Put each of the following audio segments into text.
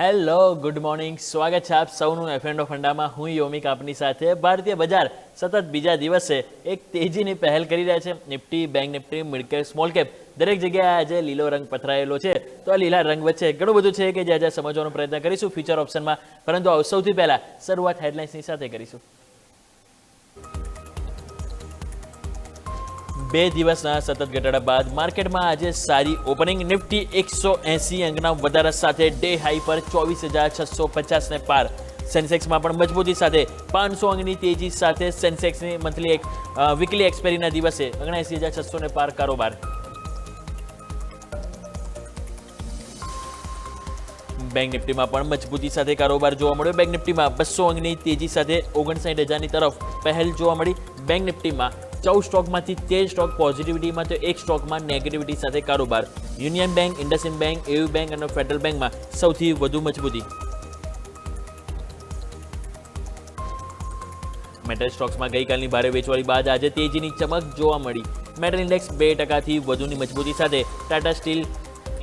Hello good morning, સ્વાગત છે આપ સૌનું એફ&ઓ ફંડામાં. હું યોમિક આપની સાથે. ભારતીય બજાર સતત બીજા દિવસે એક તેજીની પહેલ કરી રહ્યા છે. Nifty, bank Nifty, mid cap, small cap દરેક જગ્યાએ આજે લીલો રંગ પથરાયેલો છે. તો આ લીલા રંગ વચ્ચે ઘણું બધું છે કે જે આજે સમજવાનો પ્રયત્ન કરીશું ફ્યુચર ઓપ્શનમાં. પરંતુ સૌથી પહેલા શરૂઆત હેડલાઇન્સની સાથે કરીશું. 2 દિવસના સતત ઘટાડા બાદ માર્કેટમાં આજે સારી ઓપનિંગ. નિફ્ટી 180 અંકના વધારા સાથે ડે હાઈ પર 24,650 ને પાર. સેન્સેક્સમાં પણ મજબૂતી સાથે 500 અંકની તેજી સાથે સેન્સેક્સની વીકલી એક્સપાયરીના દિવસે 79,600 ને પાર કારોબાર. બેંક નિફ્ટીમાં પણ મજબૂતી સાથે કારોબાર જોવા મળ્યો. બેંક નિફ્ટીમાં 200 અંકની તેજી સાથે 59,000ની તરફ પહેલ જોવા મળી. બેંક નિફ્ટીમાં 14 સ્ટોકમાંથી 13 સ્ટોક પોઝિટિવિટીમાં તો 1 સ્ટોકમાં નેગેટિવિટી સાથે કારોબાર. Union bank, IndusInd bank, AU bank અને ફેડરલ બેંકમાં સૌથી વધુ મજબૂતી. મેટલ સ્ટોક્સમાં ગઈકાલની ભારે વેચવાલી બાદ આજે તેજીની ચમક જોવા મળી. મેટલ ઇન્ડેક્સ 2%થી વધુની મજબૂતી સાથે. ટાટા સ્ટીલ,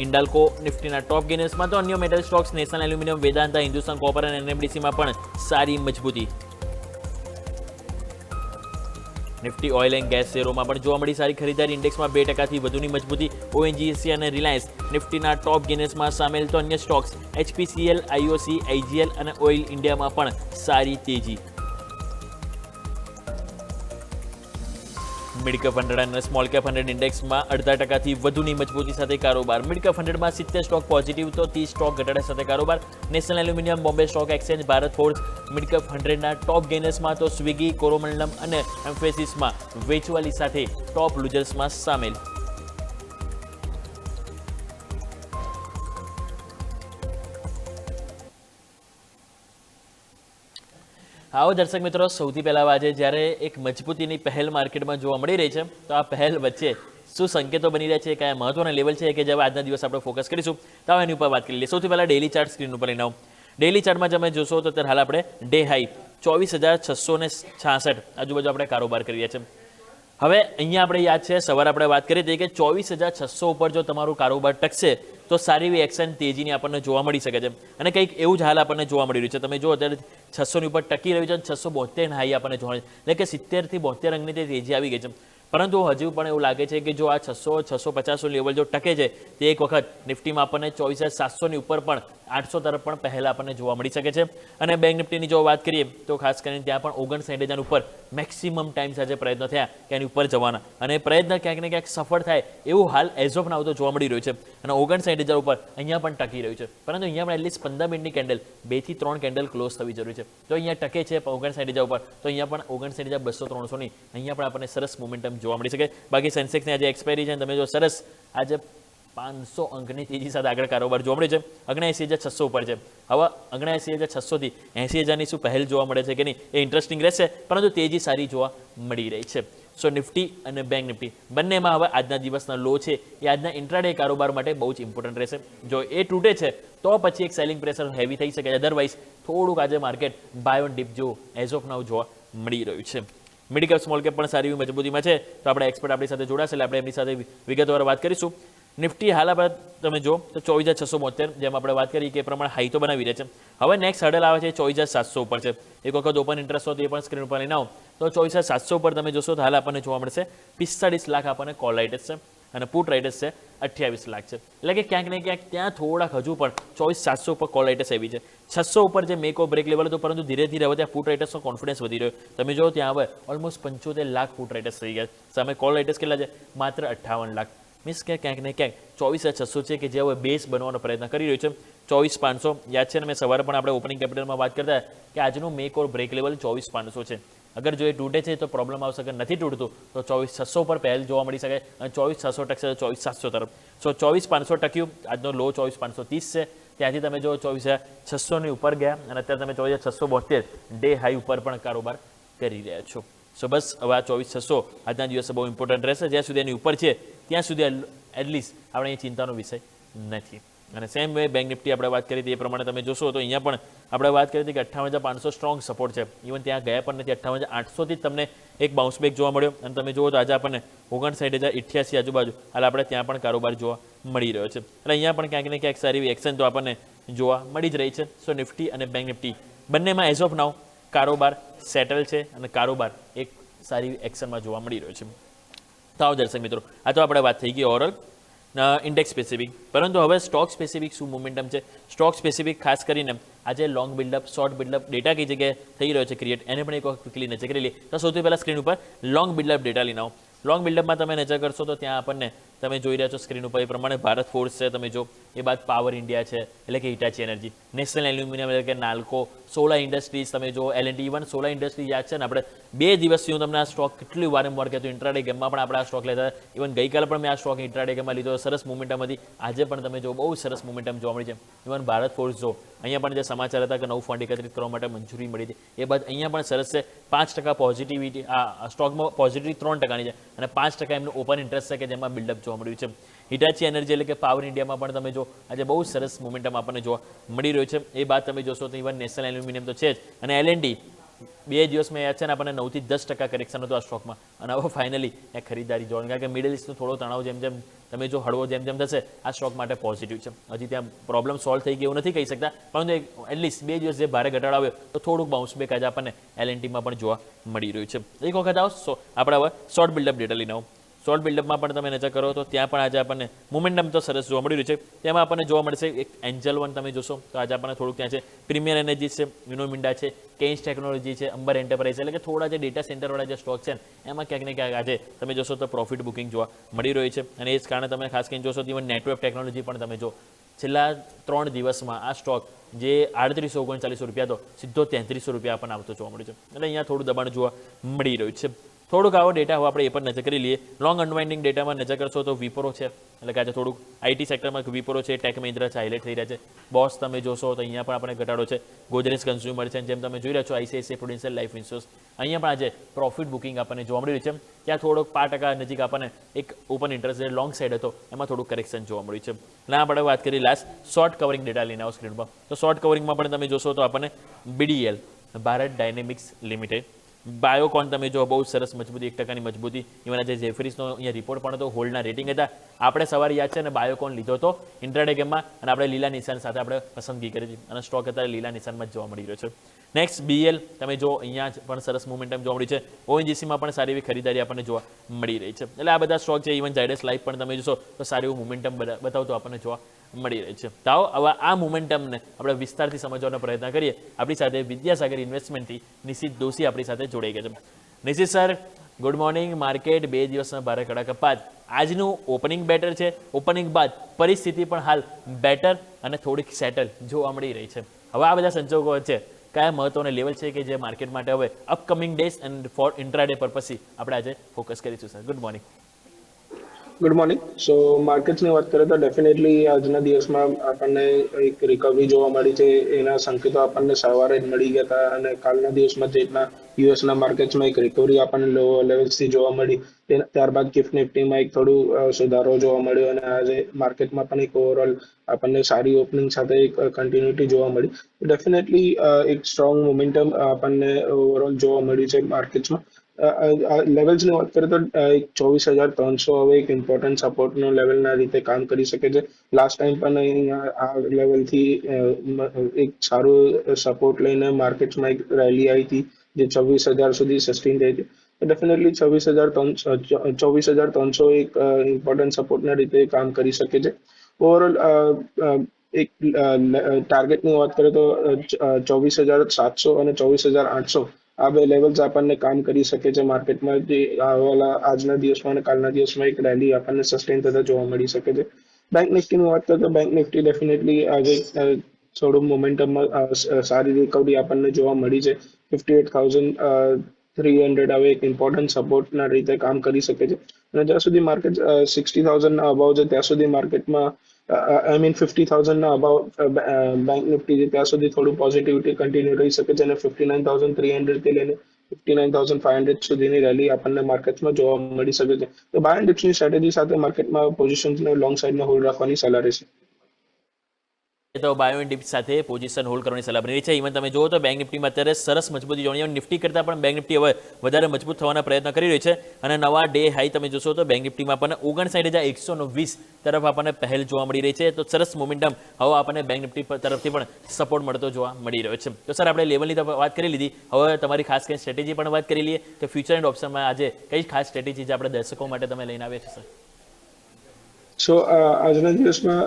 ઇન્ડાલ્કો નિફ્ટીના ટોપ ગેનર્સમાં તો અન્ય metal stocks National Aluminium, Vedanta, Hindustan Copper અને એનએમડીસીમાં પણ સારી મજબૂતી. નિફ્ટી ઓઇલ એન્ડ ગેસ શેરોમાં પણ જોવા મળી સારી ખરીદારી. ઇન્ડેક્સમાં 2%થી વધુની મજબૂતી. ઓએનજીસી અને રિલાયન્સ નિફ્ટીના ટોપ ગેનર્સમાં સામેલ તો અન્ય સ્ટોક્સ એચપીસીએલ, આઈઓસી, આઈજીએલ અને ઓઇલ ઇન્ડિયામાં પણ સારી તેજી. મિડ કેપ 100 અને સ્મોલ કેપ 100 ઇન્ડેક્સમાં 0.5%થી વધુની મજબૂતી સાથે કારોબાર. મિડ કેપ 100માં 70 સ્ટોક પોઝિટિવ તો 30 સ્ટોક ઘટાડા સાથે કારોબાર. National Aluminium, Bombay Stock Exchange, Bharat Forge mid cap 100ના ટોપ ગેનર્સમાં તો સ્વિગી, કોરોમંડલમ અને એમ્ફેસિસમાં વેચવાલી સાથે ટોપ લૂઝર્સમાં સામેલ. આવો દર્શક મિત્રો, સૌથી પહેલાં આજે જ્યારે એક મજબૂતીની પહેલ માર્કેટમાં જોવા મળી રહી છે, તો આ પહેલ વચ્ચે શું સંકેતો બની રહ્યા છે, કયા મહત્વના લેવલ છે કે જેવા આજના દિવસ આપણે ફોકસ કરીશું, તો એની ઉપર વાત કરી લઈએ. સૌથી પહેલાં ડેલી ચાર્ટ સ્ક્રીન ઉપર લઈને આવો. ડેલી ચાર્ટમાં તમે જોશો તો અત્યારે હાલ આપણે ડે હાઈ 24,666 આજુબાજુ આપણે કારોબાર કરી રહ્યા છીએ. હવે અહીંયા આપણે યાદ છે સવારે આપણે વાત કરી હતી કે 24,600 ઉપર જો તમારું કારોબાર ટકશે તો સારી એવી એક્શન તેજીની આપણને જોવા મળી શકે છે. અને કંઈક એવું જ હાલ આપણને જોવા મળી રહ્યું છે. તમે જો અત્યારે 600ની ઉપર ટકી રહ્યું છે અને 672 હાઈ આપણને જોવા મળે છે. એટલે કે 70 થી 72 અંકની તે તેજી આવી ગઈ છે. પરંતુ હજુ પણ એવું લાગે છે કે જો આ 600-650 લેવલ જો ટકે છે તે એક વખત નિફ્ટીમાં આપણને 24,700ની ઉપર પણ 800 તરફ પણ પહેલાં આપણને જોવા મળી શકે છે. અને બેંક નિફ્ટીની જો વાત કરીએ તો ખાસ કરીને ત્યાં પણ 59,000 ઉપર મેક્સિમમ ટાઈમ સાથે પ્રયત્નો થયા કે એની ઉપર જવાના, અને પ્રયત્ન ક્યાંક ને ક્યાંક સફળ થાય એવું હાલ એઝ ઓફ નાવ તો જોવા મળી રહ્યું છે. અને 59,000 ઉપર અહીંયા પણ ટકી રહ્યું છે. પરંતુ અહીંયા પણ એટલીસ્ટ 15 મિનિટની કેન્ડલ 2 થી 3 કેન્ડલ ક્લોઝ થવી જરૂરી છે. તો અહીંયા ટકે છે 59,000 ઉપર, તો અહીંયા પણ 59,200-300ની અહીંયા પણ આપણને સરસ મોમેન્ટમ જોવા મળી શકે. બાકી સેન્સેક્સની આજે એક્સપાયરી છે, તમે જો સરસ આજે 500 અંકની તેજી સાથે આગળ કારોબાર જોવા મળે છે. 79,600 ઉપર છે. હવે 79,600 થી 80,000ની શું પહેલ જોવા મળે છે કે નહીં એ ઇન્ટરેસ્ટિંગ રહેશે, પરંતુ તેજી સારી જોવા મળી રહી છે. સો નિફ્ટી અને બેંક નિફ્ટી બંનેમાં હવે આજના દિવસના લો છે એ આજના ઇન્ટ્રાડે કારોબાર માટે બહુ જ ઇમ્પોર્ટન્ટ રહેશે. જો એ તૂટે છે તો પછી એક સેલિંગ પ્રેશર હેવી થઈ શકે છે. અધરવાઇઝ થોડુંક આજે માર્કેટ બાય ઓન ડીપ જેવું એઝ ઓફ નાવ જોવા મળી રહ્યું છે. મિડ કેપ, સ્મોલ કેપ પણ સારી એવી મજબૂતીમાં છે. તો આપણે એક્સપર્ટ આપણી સાથે જોડાશે એટલે આપણે એમની સાથે વિગતવાર વાત કરીશું. નિફ્ટી હાલ આપણે તમે જો તો 24,672 જેમ આપણે વાત કરી કે પ્રમાણે હાઈ તો બનાવી રહે છે. હવે નેક્સ્ટ હર્ડલ આવે છે 24,700 ઉપર છે. એક વખત ઓપન ઇન્ટરેસ્ટ હોય તો એ પણ સ્ક્રીન ઉપર લઈને આવો તો 24,700 ઉપર તમે જોશો તો હાલ આપણને જોવા મળશે 45 લાખ આપણને કોલ રાઇટ્સ છે અને પુટ રાઇટ્સ છે 28 લાખ છે. એટલે કે ક્યાંક ને ક્યાંક ત્યાં થોડાક હજુ પણ 24,700 ઉપર કોલ રાઇટ્સ આવી છે. 600 ઉપર જે મેક ઓર બ્રેક લેવલ હતું, પરંતુ ધીરે ધીરે હવે ત્યાં પુટ રાઇટર્સનો કોન્ફિડન્સ વધી રહ્યો. તમે જો ત્યાં હવે ઓલમોસ્ટ 75 લાખ પુટ રાઇટર્સ થઈ ગયા. સામે કોલ રાઇટર્સ કેટલા છે? માત્ર 58 લાખ. મીન્સ કે ક્યાંક ને ક્યાંક 24,600 છે કે જે હવે બેઝ બનવાનો પ્રયત્ન કરી રહ્યો છે. 24,500 યાદ છે ને, મેં સવારે પણ આપણે ઓપનિંગ કેપિટલમાં વાત કરતા કે આજનું મેક ઓર બ્રેક લેવલ 24,500 છે. અગર જો એ તૂટે છે તો પ્રોબ્લેમ આવશે. અગર નથી તૂટતું તો 24,600 પર પહેલ જોવા મળી શકે અને 24,600 ટકશે તો 24,700 તરફ. સો 24,500 ટક્યું. આજનો લો 24,530 છે. ત્યાંથી તમે જો 24,600ની ઉપર ગયા અને અત્યારે તમે 24,672 ડે હાઈ ઉપર પણ કારોબાર કરી રહ્યા છો. સો બસ હવે આ 24,600 આજના દિવસે બહુ ઇમ્પોર્ટન્ટ રહેશે. જ્યાં સુધી એની ઉપર છે ત્યાં સુધી એટલીસ્ટ આપણે એ ચિંતાનો વિષય નથી. અને સેમ વે બેંક નિફ્ટી આપણે વાત કરી હતી એ પ્રમાણે તમે જોશો તો અહીંયા પણ આપણે વાત કરી હતી કે 58,500 સ્ટ્રોંગ સપોર્ટ છે. ઇવન ત્યાં ગયા પણ નથી. 58,800થી જ તમને એક બાઉન્સ બેક જોવા મળ્યો. અને તમે જુઓ તો આજે આપણને 59,088 આજુબાજુ હાલ આપણે ત્યાં પણ કારોબાર જોવા મળી રહ્યો છે. એટલે અહીંયા પણ ક્યાંક ને ક્યાંક સારી એવી એક્શન તો આપણને જોવા મળી જ રહી છે. સો નિફ્ટી અને બેંક નિફ્ટી બંનેમાં એઝ ઓફ નાઉ કારોબાર સેટલ છે અને કારોબાર એક સારી એક્શનમાં જોવા મળી રહ્યો છે. તો આવો દર્શક મિત્રો, આ તો આપણે વાત થઈ ગઈ ઓવરઓલ ઇન્ડેક્સ સ્પેસિફિક, પરંતુ હવે સ્ટોક સ્પેસિફિક શું મોમેન્ટમ છે, સ્ટોક સ્પેસિફિક ખાસ કરીને આજે long buildup short buildup data કઈ જગ્યાએ થઈ રહ્યો છે ક્રિએટ, એને પણ એક વખત ક્વિકલી નજર કરી લઈએ. તો સૌથી પહેલાં સ્ક્રીન ઉપર લોંગ બિલ્ડઅપ ડેટા લઈને આવો. લોંગ બિલ્ડઅપમાં તમે નજર કરશો તો ત્યાં આપણને તમે જોઈ રહ્યા છો સ્ક્રીન ઉપર એ પ્રમાણે ભારત ફોર્સ છે, તમે જો એ બાદ પાવર ઇન્ડિયા છે એટલે કે હિટાચી એનર્જી, નેશનલ એલ્યુમિનિયમ એટલે કે નાલ્કો, સોલા ઇન્ડસ્ટ્રીઝ તમે જો L&T, ઇવન સોલા ઇન્ડસ્ટ્રીઝ યાદ છે ને આપણે 2 દિવસથી હું તમને આ સ્ટોક કેટલી વારંવાર કહેતો, ઇન્ટ્રાડે ગેમમાં પણ આપણે આ સ્ટોક લેતા હતા. ઇવન ગઈકાલે પણ મેં આ સ્ટોક ઇન્ટ્રાડે ગેમમાં લીધો, સરસ મોમેન્ટમ હતી. આજે પણ તમે જો બહુ સરસ મોમેન્ટમ જોવા મળી છે. ઇવન ભારત ફોર્સ જો અહીંયા પણ જે સમાચાર હતા કે નવું ફંડ એકત્રિત કરવા માટે મંજૂરી મળી હતી, એ બાદ અહીંયા પણ સરસ છે 5% પોઝિટિવિટી આ સ્ટોકમાં, પોઝિટિવિટી 3%ની છે અને 5% એમનું ઓપન ઇન્ટરેસ્ટ છે કે જેમાં બિલ્ડઅપ જોવા મળ્યું છે. હિટાચી એનર્જી એટલે કે પાવર ઇન્ડિયામાં પણ તમે જો આજે બહુ સરસ મોમેન્ટમ આપણને જોવા મળી રહ્યું છે. એ બાદ તમે જોશો તો ઇવન નેશનલ એલ્યુમિનિયમ તો છે જ, અને L&T 2 દિવસમાં યાદ છે ને આપણને 9 થી 10% કરેક્શન હતું આ સ્ટોકમાં, અને હવે ફાઇનલી એ ખરીદારી જોવાનું, કારણ કે મિડલ ઇસ્ટનો થોડો તણાવ જેમ જેમ તમે જો હળવો જેમ જેમ થશે આ સ્ટોક માટે પોઝિટિવ છે. હજી ત્યાં પ્રોબ્લેમ સોલ્વ થઈ ગયો એવું નથી કહી શકતા, પરંતુ એટલીસ્ટ 2 દિવસ જે ભારે ઘટાડો આવ્યો તો થોડુંક બાઉન્સ બેક આજે આપણને L&Tમાં પણ જોવા મળી રહ્યું છે. એક વખત આવો આપણે હવે શોર્ટ બિલ્ડઅપ ડેટા લઈને આવો. શોર્ટ બિલ્ડઅપમાં પણ તમે નજર કરો તો ત્યાં પણ આજે આપણને મોમેન્ટમ તો સરસ જોવા મળી રહ્યું છે. તેમાં આપણને જોવા મળશે એક એન્જલ વન તમે જોશો તો આજે આપણને થોડુંક ત્યાં છે, પ્રીમિયર એનર્જી છે, યુનોમિન્ડા છે, કેન્સ ટેકનોલોજી છે, અંબર એન્ટરપ્રાઇઝ એટલે કે થોડા જે ડેટા સેન્ટરવાળા જે સ્ટોક છે એમાં ક્યાંક ને ક્યાંક આજે તમે જોશો તો પ્રોફિટ બુકિંગ જોવા મળી રહ્યું છે. અને એ જ કારણે તમે ખાસ કરીને જોશો તો ઇવન નેટવર્ક ટેકનોલોજી પણ તમે જો છેલ્લા 3 દિવસમાં આ સ્ટોક જે 3839 રૂપિયા હતો સીધો 3300 રૂપિયા આપણને આવતો જોવા મળ્યું છે. એટલે અહીંયા થોડું દબાણ જોવા મળી રહ્યું છે. થોડુંક આવો ડેટા હવે આપણે એ પણ નજર કરી લઈએ. લોંગ અનવાઇન્ડિંગ ડેટામાં નજર કરશો તો વિપ્રો છે, એટલે કે આજે થોડુંક IT સેક્ટરમાં વિપ્રો છે, ટેક મહિન્દ્રા છે, હાઇલાઇટ થઈ રહ્યા છે. બોસ તમે જોશો તો અહીંયા પણ આપણે ઘટાડો છે. ગોદરેજ કન્ઝ્યુમર છે, જેમ તમે જોઈ રહ્યા છો ICICI પ્રુડેન્શિયલ લાઈફ ઇન્સ્યોરન્સ, અહીંયા પણ આજે પ્રોફિટ બુકિંગ આપણને જોવા મળી રહ્યું છે. ત્યાં થોડોક 5% નજીક આપણને એક ઓપન ઇન્ટરેસ્ટ જે લોંગ સાઈડ હતો એમાં થોડુંક કરેક્શન જોવા મળ્યું છે. એટલે આપણે વાત કરી લાસ્ટ શોર્ટ કવરિંગ ડેટા લઈને આવો સ્ક્રીન પર. તો શોર્ટ કવરિંગમાં પણ તમે જોશો તો આપણને BDL Bharat dynamics limited, Biocon તમે જો બહુ સરસ મજબૂતી, 1%ની મજબૂતી. ઇવન આજે જેફરીસનો અહીંયા રિપોર્ટ પણ હતો, હોલ્ડના રેટિંગ હતા. આપણે સવારે યાદ છે ને બાયોકોન લીધો હતો ઇન્ટ્રાડે ગેમમાં અને આપણે લીલા નિશાન સાથે આપણે પસંદગી કરી હતી અને સ્ટોક અત્યારે લીલા નિશાનમાં જ જોવા મળી રહ્યો છે. નેક્સ્ટ BL તમે જો અહીંયા પણ સરસ મોમેન્ટમ જોવા મળ્યું છે. ONGCમાં પણ સારી એવી ખરીદારી આપણને જોવા મળી રહી છે. એટલે આ બધા સ્ટોક છે. ઇવન ઝાયડસ લાઈફ પણ તમે જોશો તો સારું એવું મોમેન્ટમ બતાવતો આપણને જોવા મળી રહી છે. તો હવે આ મોમેન્ટમને આપણે વિસ્તારથી સમજવાનો પ્રયત્ન કરીએ. આપણી સાથે વિદ્યાસાગર ઇન્વેસ્ટમેન્ટથી નિશિત દોશી આપણી સાથે જોડાઈ ગયા છે. Nishit sir, good morning. Market 2 દિવસના ભારે કડાકા બાદ આજનું ઓપનિંગ બેટર છે. ઓપનિંગ બાદ પરિસ્થિતિ પણ હાલ બેટર અને થોડીક સેટલ જોવા મળી રહી છે. હવે આ બધા સંજોગો વચ્ચે કયા મહત્વના લેવલ છે કે જે માર્કેટ માટે હવે upcoming days and for intraday પર્પસથી આપણે આજે ફોકસ કરીશું sir? Good morning. Good morning. So માર્કેટ્સની વાત કરીએ તો ડેફિનેટલી આજના દિવસમાં આપણને એક રિકવરી જોવા મળી છે. એના સંકેતો આપણને સવારે જ મળી ગયા હતા અને કાલના દિવસમાં જે રીતના યુએસના માર્કેટ્સમાં એક રિકવરી આપણને લો લેવલ્સથી જોવા મળી, ત્યારબાદ ગિફ્ટ નિફ્ટીમાં એક થોડું સુધારો જોવા મળ્યો અને આજે માર્કેટમાં પણ એક ઓવરઓલ આપણને સારી ઓપનિંગ સાથે એક કન્ટિન્યુટી જોવા મળી. ડેફિનેટલી એક સ્ટ્રોંગ મોમેન્ટમ આપણને ઓવરઓલ જોવા મળ્યું છે માર્કેટ્સમાં. લેવલ્સની વાત કરીએ તો એક 24,300 હવે એક ઇમ્પોર્ટન્ટ સપોર્ટનો લેવલના રીતે કામ કરી શકે છે. લાસ્ટ ટાઈમ પણ અહીંયા આ લેવલથી એક સારું સપોર્ટ લઈને માર્કેટ્સમાં એક રેલી આવી હતી જે 24,000 સુધી સસ્ટેન થઈ હતી. ડેફિનેટલી 24,300 એક ઇમ્પોર્ટન્ટ સપોર્ટના રીતે કામ કરી શકે છે. ઓવરઓલ એક ટાર્ગેટની વાત કરીએ તો 24,700 અને 24,800 આ બે લેવલ્સ આપણને કામ કરી શકે છે માર્કેટમાં. જે આજના દિવસમાં અને કાલના દિવસમાં એક રેલી આપણને સસ્ટેન થતા જોવા મળી શકે છે. બેંક નિફ્ટીની વાત કરીએ તો બેંક નિફ્ટી ડેફિનેટલી આજે થોડું મોમેન્ટમમાં સારી રિકવરી આપણને જોવા મળી છે. 58,300 હવે એક ઇમ્પોર્ટન્ટ સપોર્ટના રીતે કામ કરી શકે છે અને જ્યાં સુધી માર્કેટ 60,000 અબાવ છે ત્યાં સુધી માર્કેટમાં 50,000 અબાવ બેંક નિફ્ટી છે ત્યાં સુધી થોડું પોઝિટિવિટી કન્ટિન્યુ રહી શકે છે અને 59,300 થી લઈને 59,500 સુધીની રેલી આપણને માર્કેટમાં જોવા મળી શકે છે. તો બાય એન્ડ ડિપ્સની સ્ટ્રેટેજી સાથે માર્કેટમાં પોઝિશન્સને લોંગ સાઈડમાં હોલ્ડ રાખવાની સલાહ રહેશે. તો બાયો ડિપ સાથે પોઝિશન હોલ્ડ કરવાની સલાહ બની રહી છે. ઇવન તમે જુઓ તો બેંક નિફ્ટીમાં અત્યારે સરસ મજબૂતી જોવા મળી. નિફ્ટી કરતાં પણ બેંક નિફ્ટી હવે વધારે મજબૂત થવાના પ્રયત્ન કરી રહી છે અને નવા ડે હાઈ તમે જોશો તો બેંક નિફ્ટીમાં આપણને 59,120 તરફ આપણને પહેલ જોવા મળી રહી છે. તો સરસ મોમેન્ટમ હવે આપણને બેંક નિફ્ટી તરફથી પણ સપોર્ટ મળતો જોવા મળી રહ્યો છે. તો સર આપણે લેવલની તો વાત કરી લીધી, હવે તમારી ખાસ કંઈ સ્ટ્રેટેજી પણ વાત કરી લઈએ કે ફ્યુચર એન્ડ ઓપ્શનમાં આજે કઈ ખાસ સ્ટ્રેટેજી જે આપણે દર્શકો માટે તમે લઈને આવ્યા છો સર? સો આજના દિવસમાં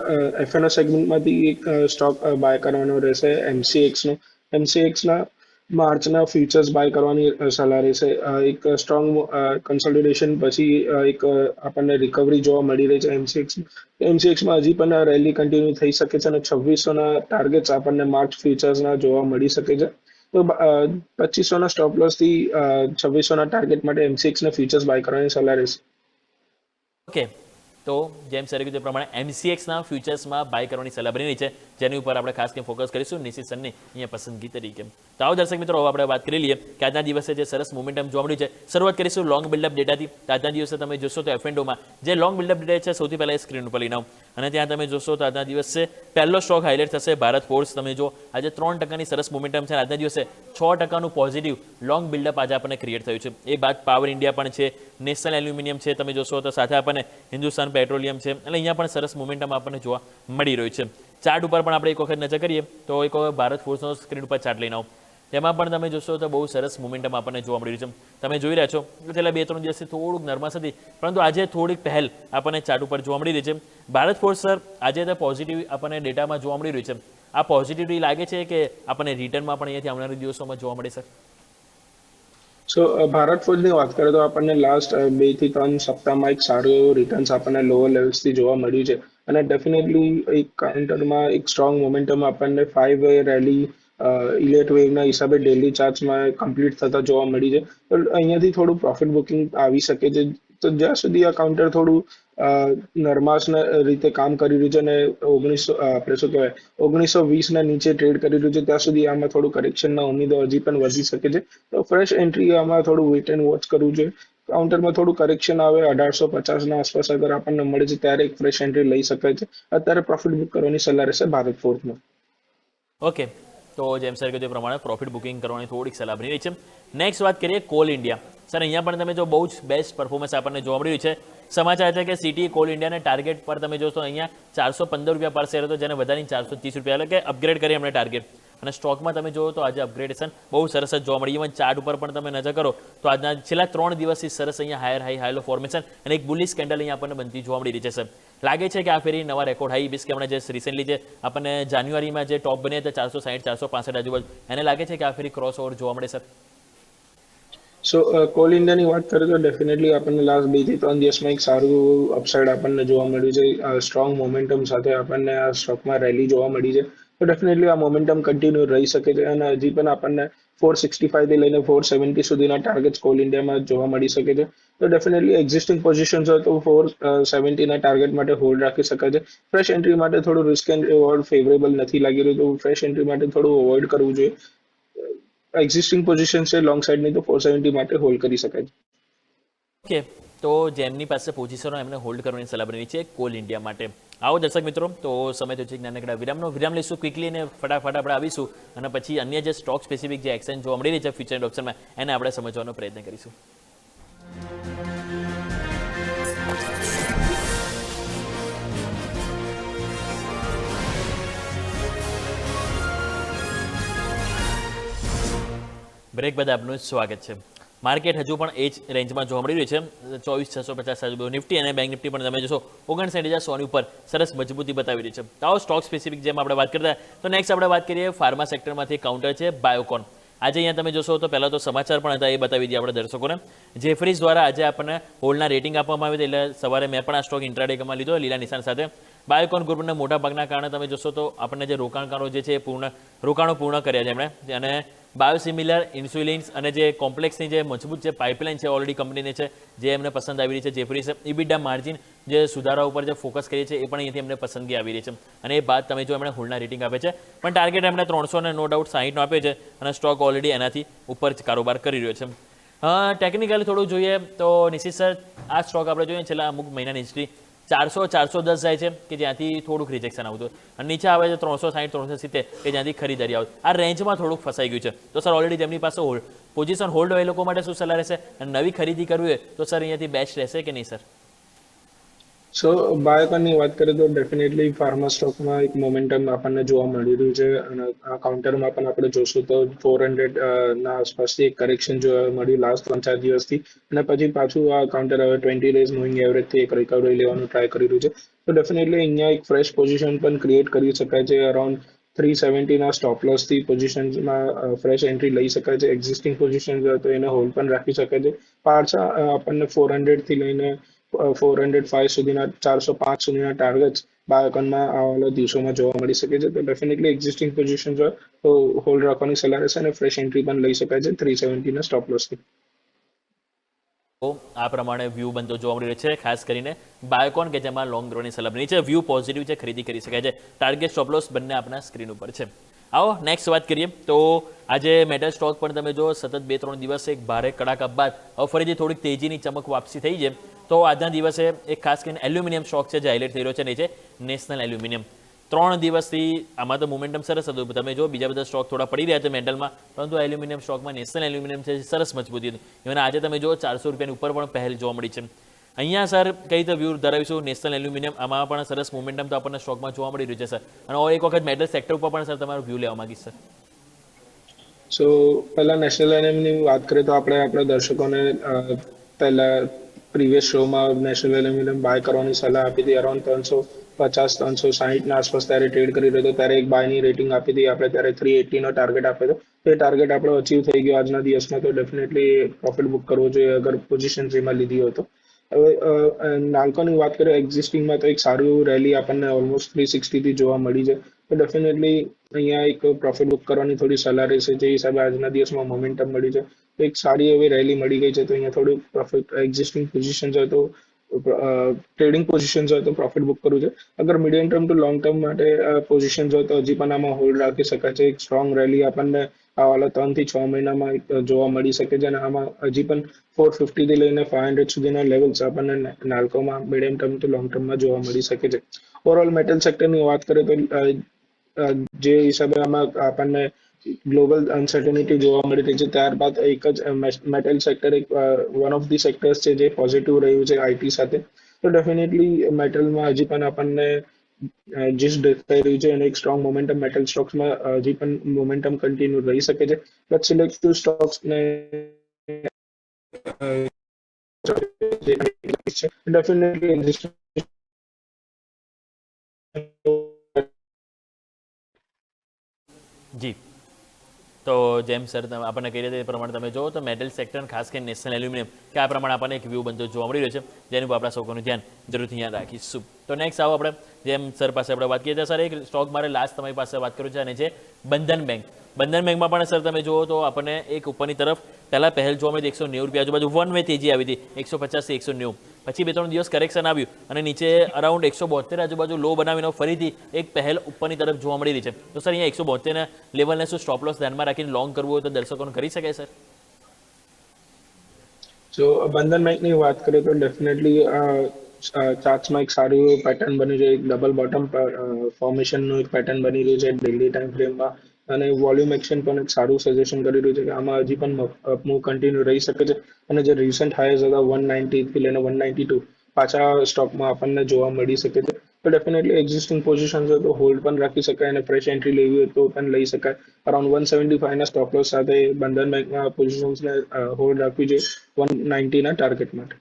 એફએનઓ સેગમેન્ટમાંથી એક સ્ટોક બાય કરવાનો રહેશે એમસીએક્સનો. એમસીએક્સના માર્ચના ફ્યુચર્સ બાય કરવાની સલાહ રહેશે. એક સ્ટ્રોંગ કન્સોલિડેશન પછી એક આપણને રિકવરી જોવા મળી રહી છે એમસીએક્સમાં હજી પણ રેલી કન્ટિન્યુ થઈ શકે છે અને 2600ના ટાર્ગેટ્સ આપણને માર્ચ ફ્યુચર્સના જોવા મળી શકે છે. તો 2500ના સ્ટોપ લોસથી 2600ના ટાર્ગેટ માટે એમસીએક્સના ફ્યુચર્સ બાય કરવાની સલાહ રહેશે. ઓકે, તો જેમ સરે કીધું એ પ્રમાણે એમસીએક્સના ફ્યુચર્સમાં બાય કરવાની સલાહ બની રહી છે, જેની ઉપર આપણે ખાસ કરીને ફોકસ કરીશું નિશિત સરની અહીંયા પસંદગી તરીકે. તો આવો દર્શક મિત્રો, હવે આપણે વાત કરી લઈએ કે આજના દિવસે જે સરસ મોમેન્ટમ જોવા મળ્યું છે. શરૂઆત કરીશું લોંગ બિલ્ડઅપ ડેટાથી. આજના દિવસે તમે જોશો તો એફએન્ડોમાં જે લોંગ બિલ્ડઅપ ડેટા છે સૌથી પહેલાં સ્ક્રીન ઉપર લઈને આવું અને ત્યાં તમે જોશો તો આજના દિવસે પહેલો સ્ટોક હાઇલાઇટ થશે ભારત ફોર્સ. તમે જો આજે 3%ની સરસ મોમેન્ટમ છે. આજના દિવસે 6%નું પોઝિટિવ લોંગ બિલ્ડઅપ આજે આપણને ક્રિએટ થયું છે. એ બાદ પાવર ઇન્ડિયા પણ છે, નેશનલ એલ્યુમિનિયમ છે, તમે જોશો તો સાથે આપણને હિન્દુસ્તાન પેટ્રોલિયમ છે એટલે અહીંયા પણ સરસ મોમેન્ટમ આપણને જોવા મળી રહ્યું છે. ચાર્ટ ઉપર પણ આપણે એક વખત નજર કરીએ તો એક વખત ભારત ફોર્સનો સ્ક્રીન ઉપર ચાર્ટ લઈને આવો, તેમાં પણ તમે જોશો તો બહુ સરસ મોમેન્ટમ આપણને જોવા મળી રહ્યું છે. તમે જોઈ રહ્યા છો કે છેલ્લા 2-3 દિવસથી થોડુંક નર્વસ હતી, પરંતુ આજે થોડીક પહેલ આપણને ચાર્ટ ઉપર જોવા મળી રહી છે. ભારત ફોર્સ સર આજે તો પોઝિટિવ આપણને ડેટામાં જોવા મળી રહ્યું છે. આ પોઝિટિવિટી લાગે છે કે આપણને રિટર્નમાં પણ અહીંયાથી આવનારા દિવસોમાં જોવા મળે સર? સો ભારત ફોર્જની વાત કરીએ તો આપણને લાસ્ટ 2 થી 3 સપ્તાહમાં એક સારું એવું રિટર્ન્સ આપણને લોઅર લેવલ્સથી જોવા મળ્યું છે અને ડેફિનેટલી એક કાઉન્ટરમાં એક સ્ટ્રોંગ મોમેન્ટમ આપણને 5 વે રેલી ઇલેટ વેવના હિસાબે ડેલી ચાર્ટ્સમાં કમ્પ્લીટ થતા જોવા મળી છે. તો અહીંયાથી થોડું પ્રોફિટ બુકિંગ આવી શકે છે. તો જ્યાં સુધી આ કાઉન્ટર થોડું નરમાશના રીતે કામ કરી રહ્યું છે અને 1920ના નીચે ટ્રેડ કરી રહ્યું છે ત્યાં સુધી આમાં થોડું કરેક્શનના ઉમેદો હજી પણ વધી શકે છે. તો ફ્રેશ એન્ટ્રી આમાં થોડું વેઇટ એન્ડ વોચ કરવું જોઈએ. કાઉન્ટરમાં થોડું કરેક્શન આવે 1850ના આસપાસ અગર આપણને મળે છે ત્યારે એક ફ્રેશ એન્ટ્રી લઈ શકાય છે. અત્યારે પ્રોફિટ બુક કરવાની સલાહ રહેશે ભારત ફોર્સમાં. ઓકે, તો જેમ સર કીધું એ પ્રમાણે પ્રોફિટ બુકિંગ કરવાની થોડીક સલાહ બની રહી છે. નેક્સ્ટ વાત કરીએ કોલ ઇન્ડિયા. સર અહીંયા પણ તમે જો બહુ જ બેસ્ટ પરફોર્મન્સ આપણને જોવા મળી રહ્યું છે. સમાચાર છે કે સિટી કોલ ઇન્ડિયાને ટાર્ગેટ પર તમે જોશો અહીંયા 415 રૂપિયા પર શેર હતો, જેને વધારીને 430 રૂપિયા એટલે કે અપગ્રેડ કરી એમણે ટાર્ગેટ. અને સ્ટોકમાં તમે જુઓ તો આજે અપગ્રેડેશન બહુ સરસ જ જોવા મળી. ઇવન ચાર્ટ ઉપર પણ તમે નજર કરો તો આજના છેલ્લા 3 દિવસથી સરસ અહીંયા higher high high low formation અને એક બુલિશ કેન્ડલ અહીંયા આપણને બનતી જોવા મળી રહી છે સર. લાગે છે કે આ ફેરી નવા રેકોર્ડ હાઈ બીસ કે હમણાં જે રિસેન્ટલી જે આપણને જાન્યુઆરીમાં જે ટોપ બન્યા હતા 460-465 આજુબાજુ, એને લાગે છે કે આ ફેરી ક્રોસ ઓવર જોવા મળે સર? સો કોલ ઇન્ડિયાની વાત કરીએ તો ડેફિનેટલી આપણને લાસ્ટ 2 થી 3 દિવસમાં એક સારું અપસાઇડ આપણને જોવા મળ્યું છે. સ્ટ્રોંગ મોમેન્ટમ સાથે આપણને આ સ્ટોકમાં રેલી જોવા મળી છે. તો ડેફિનેટલી આ મોમેન્ટમ કન્ટિન્યુ રહી શકે છે અને હજી પણ આપણને 465 થી લઈને 470 સુધીના ટાર્ગેટ્સ કોલ ઇન્ડિયામાં જોવા મળી શકે છે. તો ડેફિનેટલી એક્ઝિસ્ટિંગ પોઝિશન્સ હોય તો 470ના ટાર્ગેટ માટે હોલ્ડ રાખી શકાય છે. ફ્રેશ એન્ટ્રી માટે થોડું રિસ્ક એન્ડ રિવોર્ડ ફેવરેબલ નથી લાગી રહ્યું, તો ફ્રેશ એન્ટ્રી માટે થોડું અવોઇડ કરવું જોઈએ. એક્ઝિસ્ટિંગ પોઝિશન છે લોંગ સાઇડની તો 470 માટે હોલ્ડ કરી શકાય છે. ઓકે, તો જેમની પાસે પોઝિશનો એમને હોલ્ડ કરવાની સલાહ બની છે કોલ ઇન્ડિયા માટે. આવો દર્શક મિત્રો, તો સમય તો છે નાનકડા વિરામ લઈશું ક્વિકલી અને ફટાફટ આપણે આવીશું અને પછી અન્ય જે સ્ટોક સ્પેસિફિક જે એક્સચેન્જ જોવા મળી રહી છે ફ્યુચર એન્ડ ઓપ્શનમાં એને આપણે સમજવાનો પ્રયત્ન કરીશું. બ્રેક બાદ આપનું સ્વાગત છે. માર્કેટ હજુ પણ એ જ રેન્જમાં જોવા મળી રહ્યું છે 24,650 આજુબાજુ. નિફ્ટી અને બેંક નિફ્ટી પણ તમે જોશો 59,100 ઉપર સરસ મજબૂતી બતાવી રહી છે. તો આવો સ્ટોક સ્પેસિફિક જેમ આપણે વાત કરતા તો નેક્સ્ટ આપણે વાત કરીએ ફાર્મા સેક્ટરમાંથી કાઉન્ટર છે બાયોકોન. આજે અહીંયા તમે જોશો તો પહેલાં તો સમાચાર પણ હતા, એ બતાવી દઈએ આપણે દર્શકોને. જેફરીઝ દ્વારા આજે આપણને હોલ્ડના રેટિંગ આપવામાં આવી હતી, એટલે સવારે મેં પણ આ સ્ટોક ઇન્ટ્રાડેમાં લીધો લીલા નિશાન સાથે. બાયોકોન ગ્રુપના મોટા ભાગના કારણે તમે જોશો તો આપણને જે રોકાણકારો જે છે રોકાણો પૂર્ણ કર્યા છે એમણે. અને બાયોસિમિલર ઇન્સ્યુલિન્સ અને જે કોમ્પ્લેક્સની જે મજબૂત જે પાઇપલાઇન છે ઓલરેડી કંપનીને છે જે એમને પસંદ આવી રહી છે. જેફરીઝ ઇબીડા માર્જિન જે સુધારા ઉપર જે ફોકસ કરીએ છીએ એ પણ અહીંયાથી એમને પસંદગી આવી રહી છે. અને એ બાદ તમે જો એમણે હોલ્ડના રેટિંગ આપે છે, પણ ટાર્ગેટ એમણે 300 ને નો ડાઉટ 60નો આપ્યો છે અને સ્ટોક ઓલરેડી એનાથી ઉપર કારોબાર કરી રહ્યો છે. ટેકનિકલી થોડું જોઈએ તો નિશિત સર આ સ્ટોક આપણે જોઈએ છેલ્લા અમુક મહિનાની હિસ્ટ્રી 400-410 જાય છે કે જ્યાંથી થોડુંક રિજેક્શન આવતું હોય, અને નીચે આવે છે 360-370 કે જ્યાંથી ખરીદારી આવતી. આ રેન્જમાં થોડુંક ફસાઈ ગયું છે. તો સર ઓલરેડી જેમની પાસે પોઝિશન હોલ્ડ હોય એ લોકો માટે શું સલાહ રહેશે, અને નવી ખરીદી કરવી હોય તો સર અહીંયાથી બેસ્ટ રહેશે કે નહીં સર? સો બાયોકોનની વાત કરીએ તો ડેફિનેટલી ફાર્મા સ્ટોકમાં એક મોમેન્ટમ આપણને જોવા મળી રહ્યું છે, અને આ કાઉન્ટરમાં પણ આપણે જોશું તો 400 ના આસપાસથી એક કરેક્શન જોવા મળ્યું લાસ્ટ 3-4 દિવસથી, અને પછી પાછું આ કાઉન્ટર હવે 20 ડેઝ મૂવિંગ એવરેજથી એક રિકવરી લેવાનું ટ્રાય કરી રહ્યું છે. તો ડેફિનેટલી અહીંયા એક ફ્રેશ પોઝિશન પણ ક્રિએટ કરી શકાય છે. અરાઉન્ડ 370 ના સ્ટોપ લોસથી પોઝિશન્સમાં ફ્રેશ એન્ટ્રી લઈ શકાય છે. એક્ઝિસ્ટિંગ પોઝિશન તો એને હોલ્ડ પણ રાખી શકાય છે. પાછા આપણને 400 થી લઈને 405 સુધીના 405 સુધીના ટાર્ગેટ્સ બાયોકોનમાં આવનારા દિવસોમાં જોવા મળી શકે છે. તો ડેફિનેટલી એક્ઝિસ્ટિંગ પોઝિશન હોય તો હોલ્ડ રાખવાની સલાહ રહેશે, અને ફ્રેશ એન્ટ્રી પણ લઈ શકાય છે 370 ના સ્ટોપ લોસથી. તો આ પ્રમાણે વ્યૂ બનતો જોવા મળી રહ્યો છે, ખાસ કરીને બાયોકોન કે જેમાં લોંગ ડ્રોની સલાહ બની છે. વ્યૂ પોઝિટિવ છે, ખરીદી કરી શકાય છે. ટાર્ગેટ સ્ટોપ લોસ બંને આપણા સ્ક્રીન ઉપર છે. આવો નેક્સ્ટ વાત કરીએ તો આજે મેટલ સ્ટોક પણ તમે જો સતત 2-3 દિવસ એક ભારે કડાકા બાદ હવે ફરીથી થોડીક તેજીની ચમક વાપસી થઈ છે. તો આજના દિવસે એક ખાસ કરીને એલ્યુમિનિયમ સ્ટોક છે જે હાઇલાઇટ થઈ રહ્યો છે, નીચે નેશનલ એલ્યુમિનિયમ. 3 દિવસથી આમાં તો મોમેન્ટમ સરસ હતું. તમે જો બીજા બધા સ્ટોક થોડા પડી રહ્યા છે મેટલમાં, પરંતુ એલ્યુમિનિયમ સ્ટોકમાં નેશનલ એલ્યુમિનિયમ છે સરસ મજબૂતી હતી. ઇવન આજે તમે જો 400 રૂપિયાની ઉપર પણ પહેલ જોવા મળી છે. અહીંયા સર કઈ રીતે વ્યૂ ધરાવીશું નેશનલ એલ્યુમિનિયમ? આમાં પણ સરસ મોમેન્ટમ તો આપણને સ્ટોકમાં જોવા મળી રહ્યું છે સર. અને એક વખત મેટલ સેક્ટર ઉપર પણ સર તમારું વ્યૂ લેવા માંગીશ સર. સો પહેલા નેશનલ એલ્યુમિનિયમની વાત કરીએ તો આપણે આપણા દર્શકોને પહેલા પ્રીવિયસ શોમાં નેશનલ એલ્યુમિનિયમ બાય કરવાની સલાહ આપી હતી. અરાઉન્ડ 350-360 ના આસપાસ ત્યારે ટ્રેડ કરી રહ્યો હતો, ત્યારે એક બાયની રેટિંગ આપી હતી આપણે, ત્યારે 380 નો ટાર્ગેટ આપ્યો હતો. એ ટાર્ગેટ આપણો અચીવ થઈ ગયો આજના દિવસમાં. તો ડેફિનેટલી પ્રોફિટ બુક કરવો જોઈએ અગર પોઝિશન એમાં લીધી હોય તો. હવે નાલ્કોની વાત કરીએ એક્ઝિસ્ટિંગમાં તો એક સારું એવું રેલી આપણને ઓલમોસ્ટ 360 થી જોવા મળી છે. તો ડેફિનેટલી અહીંયા એક પ્રોફિટ બુક કરવાની થોડી સલાહ રહેશે. જે હિસાબે આજના દિવસમાં મોમેન્ટમ મળી છે, તો એક સારી એવી રેલી મળી ગઈ છે. તો અહીંયા થોડું પ્રોફિટ એક્ઝિસ્ટિંગ પોઝિશન હોય તો ટ્રેડિંગ પોઝિશન હોય તો પ્રોફિટ બુક કરવું છે. અગર medium term to long term માટે પોઝિશન હોય તો હજી પણ આમાં હોલ્ડ રાખી શકાય છે. એક સ્ટ્રોંગ રેલી આપણને આવાલા 3 થી 6 મહિનામાં જોવા મળી શકે છે, અને આમાં હજી પણ 450 થી લઈને 500 સુધીના લેવલ્સ આપણને નાલ્કોમાં મીડિયમ ટર્મ ટુ લોંગ ટર્મમાં જોવા મળી શકે છે. ઓવરઓલ મેટલ સેક્ટરની વાત કરીએ તો જે હિસાબે આમાં આપણને ગ્લોબલ અનસર્ટેનિટી જોવા મળી રહી છે, ત્યારબાદ એક જ મેટલ સેક્ટર એક વન ઓફ ધી સેક્ટર્સ છે જે પોઝિટિવ રહ્યું છે આઈટી સાથે. તો ડેફિનેટલી મેટલમાં હજી પણ આપણને જીસ દેખાઈ રહ્યું છે, અને એક સ્ટ્રોંગ મોમેન્ટમ મેટલ સ્ટોક્સમાં હજી પણ મોમેન્ટમ કન્ટિન્યુ રહી શકે છે. બટ સિલેક્ટિવ સ્ટોક્સને ડેફિનેટલી જી, તો જેમ સર આપણને કહી રહ્યા એ પ્રમાણે તમે જો તો મેટલ સેક્ટર ખાસ કરીને નેશનલ એલ્યુમિનિયમ કે આ પ્રમાણે આપણને એક વ્યૂ બનતો જોવા મળી રહ્યો છે, જેનું આપણા સૌનું ધ્યાન જરૂરથી અહીંયા રાખીશું. તો નેક્સ્ટ આવો આપણે જેમ સર પાસે આપણે વાત કરીએ સર એક સ્ટોક મારે લાસ્ટ તમારી પાસે વાત કરું છે, અને છે બંધન બેંક. બંધન બેંકમાં પણ સર તમે જુઓ તો આપણને એક ઉપરની તરફ પહેલાં પહેલ જોવા મળી 190 રૂપિયા આજુબાજુ વન વે તેજી આવી હતી 150 થી 190. પછી 2-3 દિવસ કરેક્શન આવ્યું અને નીચે અરાઉન્ડ 172 આજુબાજુ લો બનાવીને ફરીથી એક પહેલ ઉપરની તરફ જોવા મળી રહી છે. તો સર અહીંયા 172 ના લેવલને શું સ્ટોપ લોસ ધ્યાનમાં રાખીને લોંગ કરવું હોય તો દર્શકોને કરી શકાય સર? જો બંધન બેંકની વાત કરીએ તો ડેફિનેટલી ચાર્ટ્સમાં એક સારું એવું પેટર્ન બની રહ્યું છે. એક ડબલ બોટમ ફોર્મેશનનું એક પેટર્ન બની રહ્યું છે ડેલી ટાઈમ ફ્રેમમાં, અને વોલ્યુમ એક્શન પણ એક સારું સજેશન કરી રહ્યું છે કે આમાં હજી પણ અપમૂવ કન્ટિન્યુ રહી શકે છે. અને જે રિસન્ટ હાઈઝ હતા 190 થી લઈને 192 પાછા સ્ટોકમાં આપણને જોવા મળી શકે છે. તો ડેફિનેટલી એક્ઝિસ્ટિંગ પોઝિશન હોય તો હોલ્ડ પણ રાખી શકાય, અને ફ્રેશ એન્ટ્રી લેવી હોય તો પણ લઈ શકાય. અરાઉન્ડ 175 ના સ્ટોપ લોસ સાથે બંધન બેંકના પોઝિશન્સને હોલ્ડ રાખવી જોઈએ 190 ના ટાર્ગેટ માટે.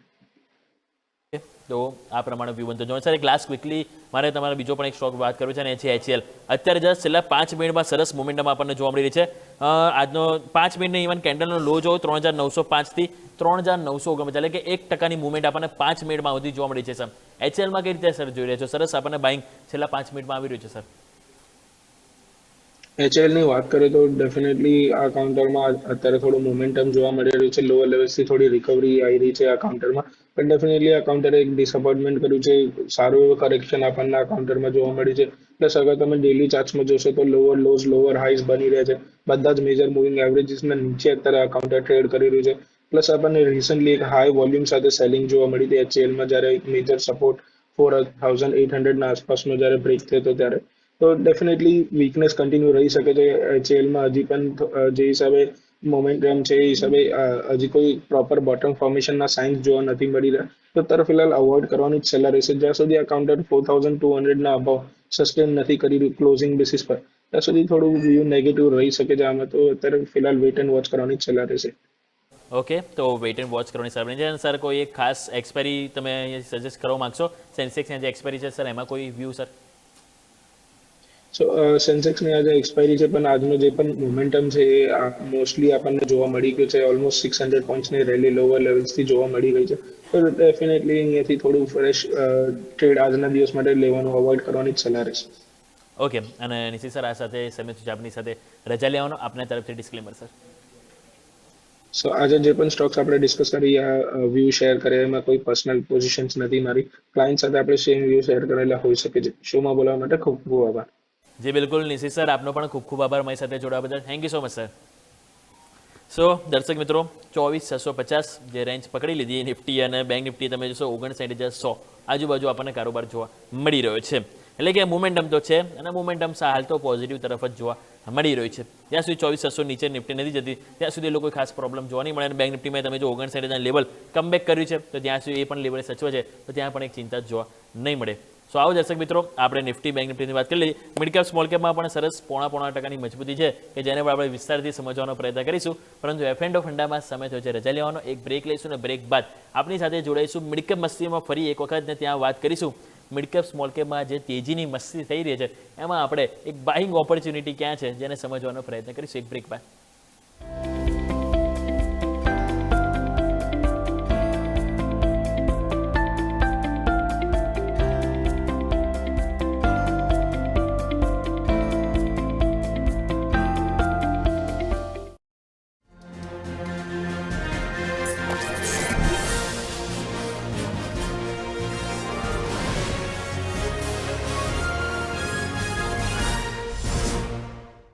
તો આ પ્રમાણે વ્યૂ બનતો જોવા સર. એક લાસ્ટ ક્વિકલી મારે તમારે બીજો પણ એક સ્ટોક વાત કરવો છે, અને એ છે HCL. અત્યારે જસ્ટ છેલ્લા 5 મિનિટમાં સરસ મોમેન્ટમ આપણને જોવા મળી રહી છે. આજનો 5 મિનિટની ઇવન કેન્ડલનો લો જો 3905 થી 3949, એટલે કે 1% મૂવમેન્ટ આપણને 5 મિનિટમાં સુધી જોવા મળી છે સર. HCLમાં કઈ રીતે સર જોઈ રહ્યા છો? સરસ આપણને બાઇંગ છેલ્લા 5 મિનિટમાં આવી રહ્યું છે સર. HCLની વાત કરીએ તો ડેફિનેટલી આ કાઉન્ટરમાં અત્યારે થોડું મોમેન્ટમ જોવા મળી રહ્યું છે. લોઅર લેવલ્સથી થોડી રિકવરી આવી રહી છે આ કાઉન્ટરમાં, પણ ડેફિનેટલી આ કાઉન્ટરે એક ડિસઅપોઇન્ટમેન્ટ કર્યું છે. સારું એવું કરેક્શન આપણને આ કાઉન્ટરમાં જોવા મળી છે. પ્લસ અગર તમે ડેલી ચાર્ટ્સમાં જોશો તો લોઅર લોઝ લોઅર હાઈઝ બની રહ્યા છે. બધા જ મેજર મૂવિંગ એવરેજીસના નીચે અત્યારે આ કાઉન્ટર ટ્રેડ કરી રહ્યું છે. પ્લસ આપણને રિસન્ટલી એક હાઈ વોલ્યુમ સાથે સેલિંગ જોવા મળી હતી HCLમાં, જ્યારે એક મેજર સપોર્ટ 4800 ના આસપાસનો જ્યારે બ્રેક થયો હતો ત્યારે. તો ડેફિનેટલી વીકનેસ કન્ટિન્યુ રહી શકે છે એચએલમાં હજી પણ જે હિસાબે મોમેન્ટમ છે એ હિસાબે હજી કોઈ પ્રોપર બોટમ ફોર્મેશનના સાઇન્સ જોવા નથી મળી રહ્યા. તો અત્યારે ફિલહાલ અવોઇડ કરવાની જ સલાહ રહેશે જ્યાં સુધી આ કાઉન્ટર 4200 અભાવ સસ્ટેન નથી કરી રહ્યું ક્લોઝિંગ બેસિસ પર ત્યાં સુધી થોડું વ્યૂ નેગેટિવ રહી શકે છે આમાં. તો અત્યારે ફિલહાલ વેઇટ એન્ડ વોચ કરવાની જ સલાહ રહેશે. ઓકે, તો વેઇટ એન્ડ વોચ કરવાની સલાહ છે. સર કોઈ એક ખાસ એક્સપાયરી તમે સજેસ્ટ કરવા માંગશો? સેન્સેક્સની જે એક્સપાયરી છે સર એમાં કોઈ વ્યૂ સર? સો સેન્સેક્સની આજે એક્સપાયરી છે પણ આજનો જે પણ મોમેન્ટમ છે એ મોસ્ટલી આપણને જોવા મળી ગયું છે. ઓલમોસ્ટ 600 પોઈન્ટ્સની રેલી લોવર લેવલ્સથી જોવા મળી ગઈ છે. તો ડેફિનેટલી અહીંયાથી થોડું ફ્રેશ ટ્રેડ આજના દિવસ માટે લેવાનું અવોઇડ કરવાની જ સલાહ રહેશે. ઓકે, અને નિશિત સર આ સાથે સમિત આપની સાથે રજા લેવાનો આપના તરફથી ડિસ્ક્લેમર સર. સો આજે જે પણ સ્ટોક્સ આપણે ડિસ્કસ કરી વ્યૂ શેર કરે એમાં કોઈ પર્સનલ પોઝિશન્સ નથી મારી. ક્લાયન્ટ સાથે આપણે સેમ વ્યૂ શેર કરેલા હોઈ શકે છે. શોમાં બોલાવવા માટે ખૂબ ખૂબ આભાર. જી બિલકુલ નિશિત સર, આપનો પણ ખૂબ ખૂબ આભાર મારી સાથે જોડાવા બદલ. Thank you so much sir. So દર્શક મિત્રો, 24,650 જે રેન્જ પકડી લીધી નિફ્ટી અને બેંક નિફ્ટી તમે જોશો 59,100 આજુબાજુ આપણને કારોબાર જોવા મળી રહ્યો છે. એટલે કે મોમેન્ટમ તો છે અને મોમેન્ટમ હાલ તો પોઝિટિવ તરફ જ જોવા મળી રહ્યું છે. ત્યાં સુધી 24,600 નીચે નિફ્ટી નથી જતી ત્યાં સુધી લોકો ખાસ પ્રોબ્લેમ જોવા નહીં મળે. અને બેંક નિફ્ટીમાં તમે જો 59,000 લેવલ કમબેક કર્યું છે તો ત્યાં સુધી એ પણ લેવલ સચવે છે તો ત્યાં પણ એક ચિંતા જોવા નહીં મળે. સો આવો દર્શક મિત્રો, આપણે નિફ્ટી બેંક નિફ્ટીની વાત કરી લીધી. મિડ કેપ સ્મોલ કેપમાં પણ સરસ 0.5% મજબૂતી છે કે જેને પણ આપણે વિસ્તારથી સમજવાનો પ્રયત્ન કરીશું. પરંતુ એફ એન્ડ ફંડામાં સમય થયો છે રજા લેવાનો. એક બ્રેક લઈશું અને બ્રેક બાદ આપની સાથે જોડાઈશું મિડ કેપ મસ્તીમાં ફરી એક વખત ને ત્યાં વાત કરીશું મિડ કેપ સ્મોલ કેપમાં જે તેજીની મસ્તી થઈ રહી છે એમાં આપણે એક બાઇંગ ઓપોર્ચ્યુનિટી ક્યાં છે જેને સમજવાનો પ્રયત્ન કરીશું એક બ્રેક બાદ.